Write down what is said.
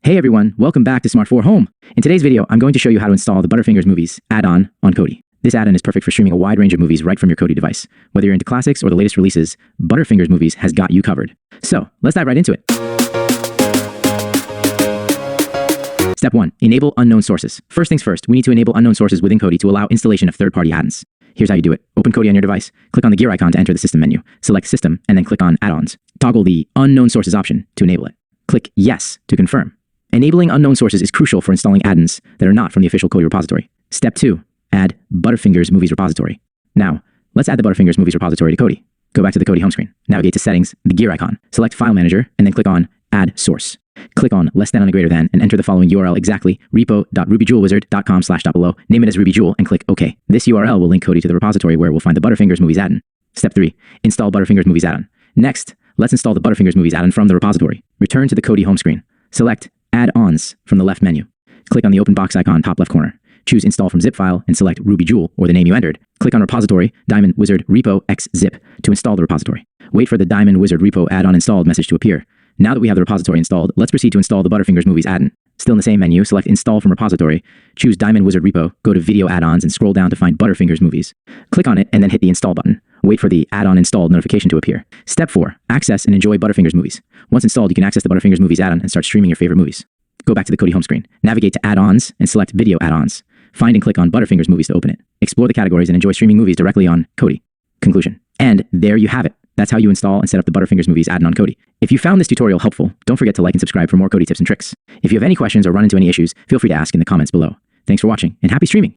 Hey everyone, welcome back to Smart 4 Home. In today's video, I'm going to show you how to install the Butterfingers Movies add-on on Kodi. This add-on is perfect for streaming a wide range of movies right from your Kodi device. Whether you're into classics or the latest releases, Butterfingers Movies has got you covered. So, let's dive right into it. Step 1. Enable unknown sources. First things first, we need to enable unknown sources within Kodi to allow installation of third-party add-ons. Here's how you do it. Open Kodi on your device, click on the gear icon to enter the system menu, select System, and then click on Add-ons. Toggle the Unknown Sources option to enable it. Click Yes to confirm. Enabling unknown sources is crucial for installing add-ins that are not from the official Kodi repository. Step 2. Add Butterfingers Movies repository. Now, let's add the Butterfingers Movies repository to Kodi. Go back to the Kodi home screen. Navigate to Settings, the gear icon. Select File Manager, and then click on Add Source. Click on less than on a greater than, and enter the following URL exactly, repo.rubijewelwizard.com/.below, name it as RubyJewel, and click OK. This URL will link Kodi to the repository where we'll find the Butterfingers Movies add-on. Step 3. Install Butterfingers Movies add-on. Next, let's install the Butterfingers Movies add-on from the repository. Return to the Kodi home screen. Select Add-ons from the left menu. Click on the open box icon top left corner. Choose Install from zip file and select RubyJewel or the name you entered. Click on Repository, Diamond Wizard Repo X Zip to install the repository. Wait for the Diamond Wizard Repo add-on installed message to appear. Now that we have the repository installed, let's proceed to install the Butterfingers Movies add-on. Still in the same menu, select Install from Repository, choose Diamond Wizard Repo, go to Video Add-ons and scroll down to find Butterfingers Movies. Click on it and then hit the Install button. Wait for the add-on installed notification to appear. Step 4. Access and enjoy Butterfingers Movies. Once installed, you can access the Butterfingers Movies add-on and start streaming your favorite movies. Go back to the Kodi home screen. Navigate to Add-ons and select Video Add-ons. Find and click on Butterfingers Movies to open it. Explore the categories and enjoy streaming movies directly on Kodi. Conclusion. And there you have it. That's how you install and set up the Butterfingers Movies add-on on Kodi. If you found this tutorial helpful, don't forget to like and subscribe for more Kodi tips and tricks. If you have any questions or run into any issues, feel free to ask in the comments below. Thanks for watching and happy streaming!